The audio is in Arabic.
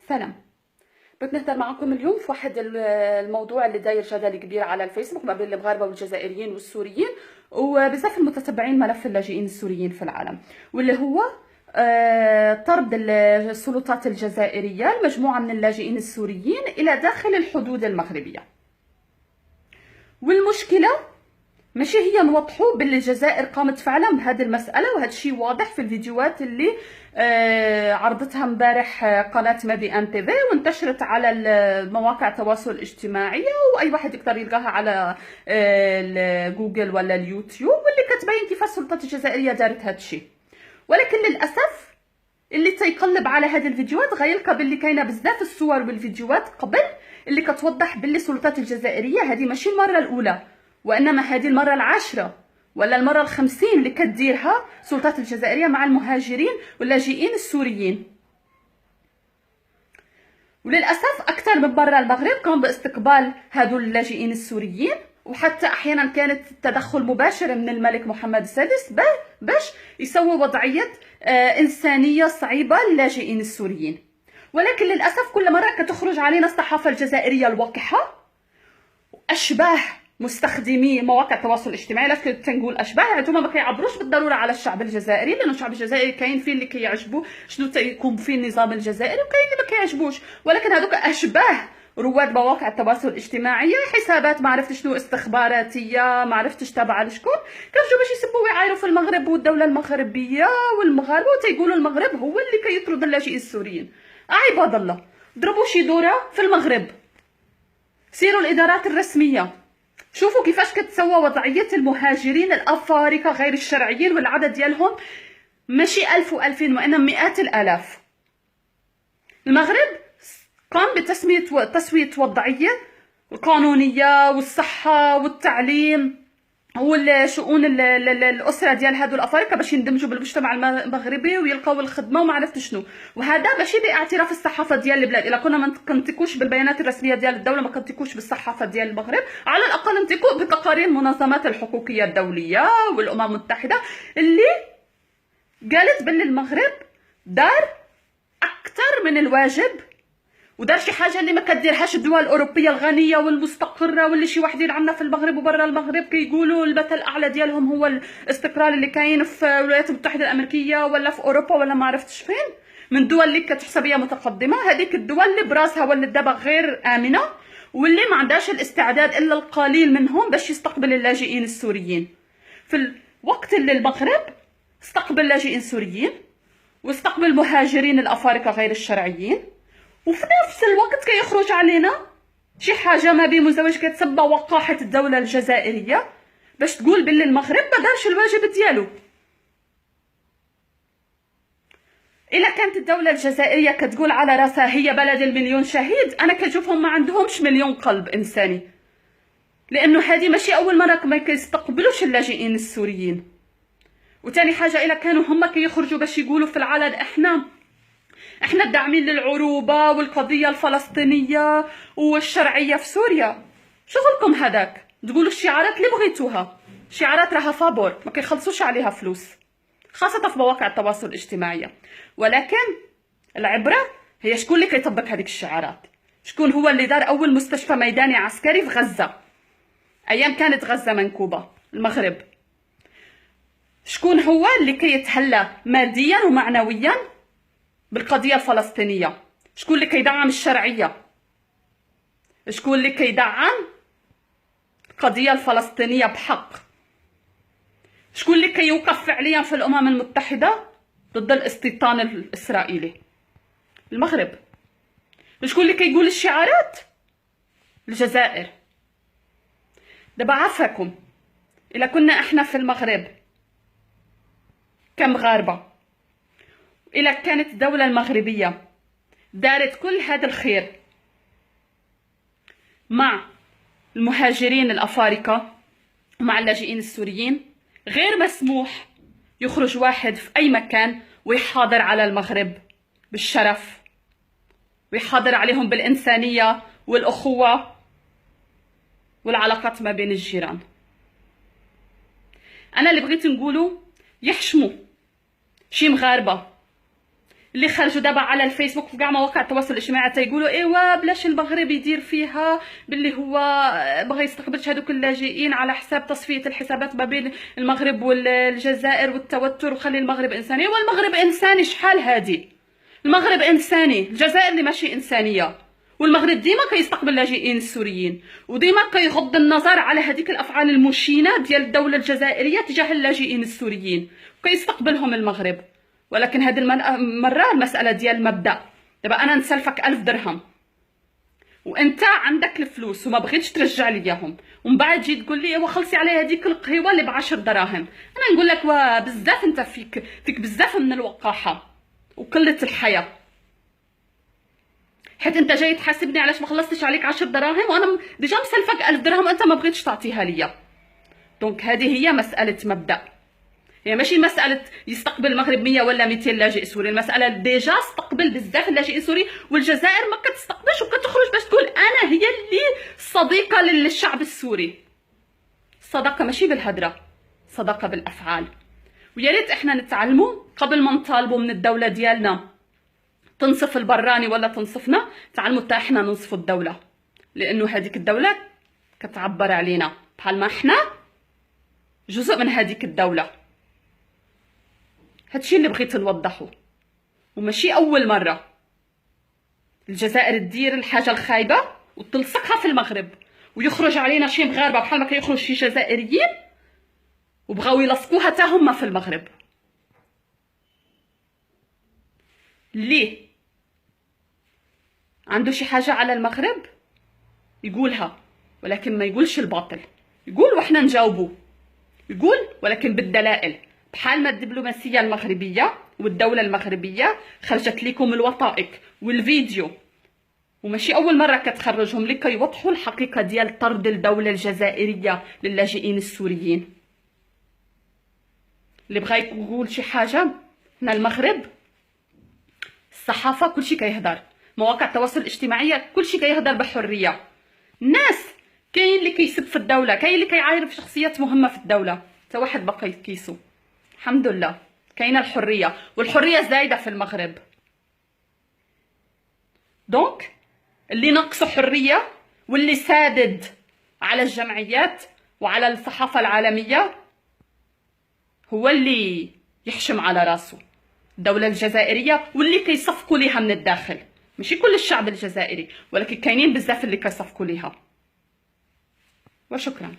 سلام. بغيت نهضر معكم اليوم في واحد الموضوع اللي داير جدل كبير على الفيسبوك ما بين المغاربه والجزائريين والسوريين وبزاف المتتبعين ملف اللاجئين السوريين في العالم، واللي هو طرد السلطات الجزائريه لمجموعه من اللاجئين السوريين الى داخل الحدود المغربيه. والمشكله ماشي هي نوضحوا باللي الجزائر قامت فعلا بهذه المساله، وهذا الشيء واضح في الفيديوهات اللي عرضتها امبارح قناه مابي ان تي في وانتشرت على مواقع التواصل الاجتماعي، واي واحد يقدر يلقاها على جوجل ولا اليوتيوب، واللي كتبين كيف السلطات الجزائريه دارت هذا الشيء. ولكن للاسف اللي تيقلب على هذه الفيديوهات غيلقى باللي كاينه بزاف الصور والفيديوهات قبل اللي كتوضح باللي السلطات الجزائريه هذه ماشي المره الاولى، وانما هذه المره العاشره ولا المره الخمسين اللي كديرها السلطات الجزائريه مع المهاجرين واللاجئين السوريين. وللاسف اكثر من برا المغرب قام باستقبال هذو اللاجئين السوريين، وحتى احيانا كانت تدخل مباشر من الملك محمد السادس باش يسوي وضعيه انسانيه صعيبه للاجئين السوريين. ولكن للاسف كل مره كتخرج علينا الصحافه الجزائريه الوقحه اشباه مستخدمي مواقع التواصل الاجتماعي. علاش كنقول اشباه؟ هما ما كيعبروش بالضروره على الشعب الجزائري، لانه الشعب الجزائري كاين فيه اللي كيعجبو شنو تيكون فيه النظام الجزائري وكاين اللي ما كيعجبوش، ولكن هذوك اشباه رواد مواقع التواصل الاجتماعي، حسابات ما عرفت شنو استخباراتيه ما عرفتش تابعه لشكون، كيرجعوا باش يسبوا ويعايروا في المغرب والدوله المغربيه والمغاربه، وتيقولوا المغرب هو اللي كيطرد اللاجئين السوريين. عباد الله، ضربوا شي دوره في المغرب، سيروا الادارات الرسميه، شوفوا كيفاش كتسوى وضعيه المهاجرين الافارقه غير الشرعيين، والعدد ديالهم ماشي 1000 و2000 وانما مئات الالاف. المغرب قام بتسويه وضعيه القانونيه والصحه والتعليم والشؤون الاسره ديال هادو الافارقه باش يندمجوا بالمجتمع المغربي ويلقاو الخدمه وما عرفت شنو، وهذا ماشي باعتراف الصحافه ديال البلاد. الا كنا ما كنتيكوش بالبيانات الرسميه ديال الدوله، ما كنتيكوش بالصحافه ديال المغرب، على الاقل نتيكو بتقارير المنظمات الحقوقيه الدوليه والامم المتحده اللي قالت باللي المغرب دار اكثر من الواجب ودار شي حاجه اللي ما كديرهاش الدول الاوروبيه الغنيه والمستقره، واللي شي واحدين عندنا في المغرب وبرا المغرب كيقولوا المثل الاعلى ديالهم هو الاستقرار اللي كاين في الولايات المتحده الامريكيه ولا في اوروبا ولا ما عرفتش فين، من دول اللي كتحسب هي متقدمه. هذيك الدول اللي براسها ولات دابا غير امنه، واللي ما عندهاش الاستعداد الا القليل منهم باش يستقبل اللاجئين السوريين. في الوقت اللي المغرب استقبل اللاجئين السوريين واستقبل المهاجرين الافارقه غير الشرعيين، وفي نفس الوقت كيخرج علينا شي حاجه ما بين مزدوج كتسبى وقاحه الدوله الجزائريه باش تقول باللي المغرب ما دارش الواجب ديالو. الا كانت الدوله الجزائريه كتقول على راسها هي بلد المليون شهيد، انا كنشوفهم ما عندهمش مليون قلب انساني، لانه هذه ماشي اول مره ما كيستقبلوش اللاجئين السوريين. وثاني حاجه، الا كانوا هما كيخرجوا باش يقولوا في العلن احنا الداعمين للعروبه والقضيه الفلسطينيه والشرعيه في سوريا، شغلكم هذاك تقولوا الشعارات اللي بغيتوها. شعارات راها فابور ما كيخلصوش عليها فلوس، خاصه في مواقع التواصل الاجتماعي. ولكن العبره هي شكون اللي كيطبق هذيك الشعارات، شكون هو اللي دار اول مستشفى ميداني عسكري في غزه ايام كانت غزه منكوبه، المغرب. شكون هو اللي كيتهلى ماديا ومعنويا بالقضيه الفلسطينيه، شكون اللي كيدعم الشرعيه، شكون اللي كيدعم القضيه الفلسطينيه بحق، شكون اللي كيوقف فعليا في الامم المتحده ضد الاستيطان الاسرائيلي، المغرب. شكون اللي كيقول الشعارات، الجزائر. دابا عافاكم، الا كنا احنا في المغرب كمغاربه، إلا كانت الدولة المغربية دارت كل هذا الخير مع المهاجرين الأفارقة ومع اللاجئين السوريين، غير مسموح يخرج واحد في أي مكان ويحاضر على المغرب بالشرف ويحاضر عليهم بالإنسانية والأخوة والعلاقات ما بين الجيران. أنا اللي بغيت نقوله، يحشموا شي مغاربة اللي خرجوا دابا على الفيسبوك وكاع مواقع التواصل الاجتماعي تيقولوا ايوا بلاش المغرب يدير فيها باللي هو بغى يستقبلش هذوك اللاجئين على حساب تصفيه الحسابات ما بين المغرب والجزائر والتوتر، وخلي المغرب انساني. والمغرب انساني شحال هادي؟ المغرب انساني، الجزائر اللي ماشي انسانيه. والمغرب ديما كيستقبل اللاجئين السوريين، وديما كيغض النظر على هذيك الافعال المشينه ديال الدوله الجزائريه تجاه اللاجئين السوريين، وكيستقبلهم المغرب. ولكن هذه المره المساله ديال المبدا. دابا انا نسلفك 1000 درهم وانت عندك الفلوس وما بغيتش ترجع لي اياهم، ومن بعد تجي تقول لي وخلصي على هذيك القهيوه اللي ب10 دراهم، انا نقول لك بزاف انت فيك بزاف من الوقاحه وقله الحياه، حيت انت جاي تحاسبني علاش ما خلصتش عليك 10 دراهم وانا ديجا مسلفك 1000 درهم وانت ما بغيتش تعطيها ليا. دونك هذه هي مساله مبدا، هي ماشي مساله يستقبل المغرب 100 ولا 200 لاجئ سوري. المساله ديجا استقبل بزاف اللاجئين سوري، والجزائر ما كتستقبلش وكتخرج باش تقول انا هي اللي صديقه للشعب السوري. الصداقه ماشي بالهدره، صداقه بالافعال. ويا ريت احنا نتعلموا قبل ما نطالبوا من الدوله ديالنا تنصف البراني ولا تنصفنا، تعلموا حتى احنا ننصفوا الدوله، لانه هذيك الدوله كتعبر علينا بحال ما احنا جزء من هذيك الدوله. هادشي اللي بغيت نوضحه، وماشي اول مره الجزائر تدير الحاجه الخايبه وتلصقها في المغرب، ويخرج علينا شي مغاربه بحال ما كيخرج شي جزائريين وبغاو يلصقوها حتى هما في المغرب. ليه عنده شي حاجه على المغرب يقولها، ولكن ما يقولش الباطل، يقول وحنا نجاوبه، يقول ولكن بالدلائل. بحال ما الدبلوماسيه المغربيه والدوله المغربيه خرجت لكم الوثائق والفيديو، وماشي اول مره كتخرجهم لك يوضحوا الحقيقه ديال طرد الدوله الجزائريه للاجئين السوريين. اللي بغى يقول شي حاجه، هنا المغرب الصحافه كلشي كيهضر، مواقع التواصل الاجتماعي كلشي كيهضر بحريه. الناس كاين اللي كيسب في الدوله، كاين اللي كيعاير في شخصيات مهمه في الدوله، حتى واحد باقي كيسو. الحمد لله كاينه الحريه، والحريه زايده في المغرب. دونك اللي ناقصه حريه واللي سادد على الجمعيات وعلى الصحافه العالميه هو اللي يحشم على راسه الدوله الجزائريه، واللي كيصفقوا ليها من الداخل. ماشي كل الشعب الجزائري، ولكن كاينين بزاف اللي كيصفقوا ليها. وشكرا.